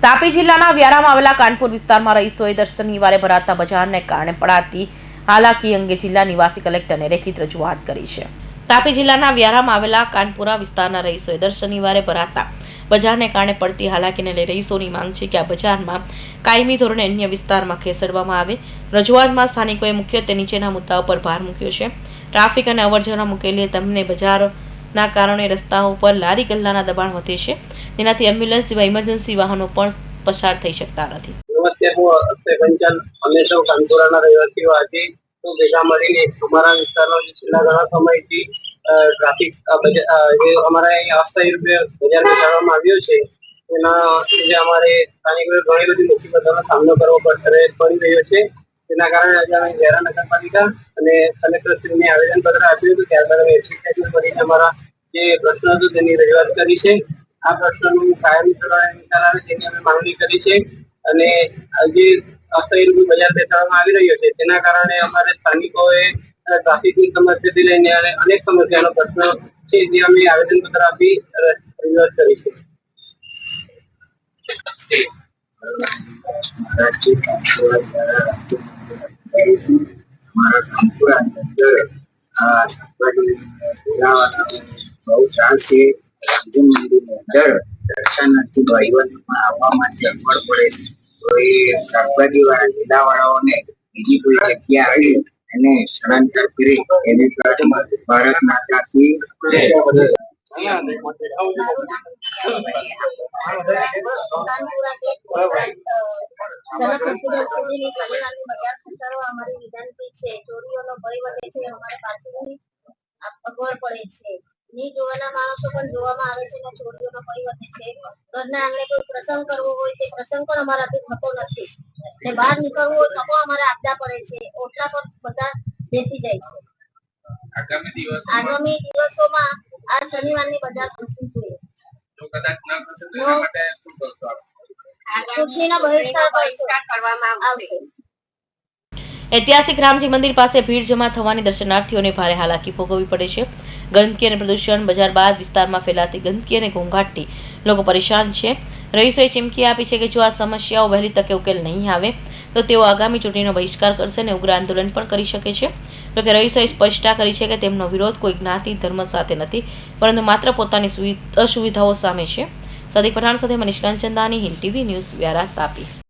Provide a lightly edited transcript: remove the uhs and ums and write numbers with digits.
તાપી જિલ્લાના વ્યારામાં આવેલા કાનપુર વિસ્તારમાં રહીશોએ દર શનિવારે ભરાતા બજારને કારણે પડાતી હાલાકી અંગે જિલ્લા નિવાસી કલેક્ટરને લેખિત રજૂઆત કરી છે। તાપી જિલ્લાના વ્યારામાં આવેલા કાનપુરા વિસ્તારના રહીશોએ દર શનિવારે ભરાતા બજારને કારણે પડતી હાલાકીને લઈ રહીશોની માંગ છે કે આ બજારમાં કાયમી ધોરણે અન્ય વિસ્તારમાં ખસેડવામાં આવે। રજૂઆતમાં સ્થાનિકોએ મુખ્યત્વે નીચેના મુદ્દાઓ પર ભાર મૂક્યો છે। ટ્રાફિક અને અવરજવર મુકેલી તેમને બજારના કારણે રસ્તાઓ પર લારી ગલ્લાના દબાણ વધે છે, તેનાથી એમ્બ્યુલન્સ જેવા ઇમરજન્સી વાહનો પણ પસાર થઈ શકતા નથી। નમસ્તે, હું અક્ષય પંચાલ, અમે સૌ કાનપુરાના રહેવાસીઓ આજે તો ભેગા મળીને અમારા વિસ્તારનો છેલ્લા ઘણા સમયથી ટ્રાફિક જે અમારા અહીં અસ્થાયી રૂપે બજાર બેસાડવામાં આવ્યો છે તેના લીધે અમારે સ્થાનિકોએ ઘણી બધી મુસીબતોનો સામનો કરવો પડી રહ્યો છે। તેના કારણે આજે અમે વ્યારા નગરપાલિકા અને કલેક્ટરશ્રીને આવેદનપત્ર આપ્યું હતું। ત્યારબાદ અમે એપ્લિકેશન કરીને અમારા જે પ્રશ્નો હતો તેની રજૂઆત કરી છે। આ પ્રશ્નનું કાયમી ધોરણે નિકાલ આવે તેની અમે માંગણી કરી છે અને જે અસ્થાયી રૂપે બજાર બેસાડવામાં આવી રહ્યો છે તેના કારણે અમારે સ્થાનિકોએ ટ્રાફિકની સમસ્યાથી લઈને અનેક સમસ્યાનો પ્રશ્ન છે જે અમે આવેદનપત્ર આપી રજૂઆત કરી છે। દર્શનાર્થી ભાઈબંધોમાં આવવા માટે અગવડ પડે છે, તો એ શાકભાજી વાળા ઠેલાવાળાઓને બીજી કોઈ જગ્યા આવી અને સ્થળાંતર કરી એની ભારત માતા કી અગવડ પડે છે। ની જોવાના માણસો પણ જોવામાં આવે છે અને ચોરીઓનો ભય વધે છે। ઘરના આંગણે કોઈ પ્રસંગ કરવો હોય તે પ્રસંગ પણ અમારાથી થતો નથી ને બહાર નીકળવું હોય તો પણ અમારે આપદા પડે છે। ઓટલા પર બધા બેસી જાય છે। આગામી દિવસોમાં આ શનિવારની બજાર ખસી જોઈએ। ચૂંટણીનો બહિષ્કાર કરવામાં આવશે। ઐતિહાસિક રામજી મંદિર પાસે ભીડ જમા થવાની દર્શનાર્થીઓને ભારે હાલાકી ભોગવવી પડે છે। ગંદકી અને પ્રદૂષણ, બજાર બહાર વિસ્તારમાં ફેલાતી ગંદકી અને ઘોંઘાટથી લોકો પરેશાન છે। રહીશોએ ચીમકી આપી છે કે જો આ સમસ્યાઓ વહેલી તકે ઉકેલ નહીં આવે તો તેઓ આગામી ચૂંટણીનો બહિષ્કાર કરશે અને ઉગ્ર આંદોલન પણ કરી શકે છે। જોકે રહીશોએ સ્પષ્ટતા કરી છે કે તેમનો વિરોધ કોઈ જ્ઞાતિ ધર્મ સાથે નથી, પરંતુ માત્ર પોતાની અસુવિધાઓ સામે છે। સદીક પઠાણ સાથે મનીષ કાંચનદાની, હિન્દ ટીવી ન્યૂઝ, વ્યારા, તાપી।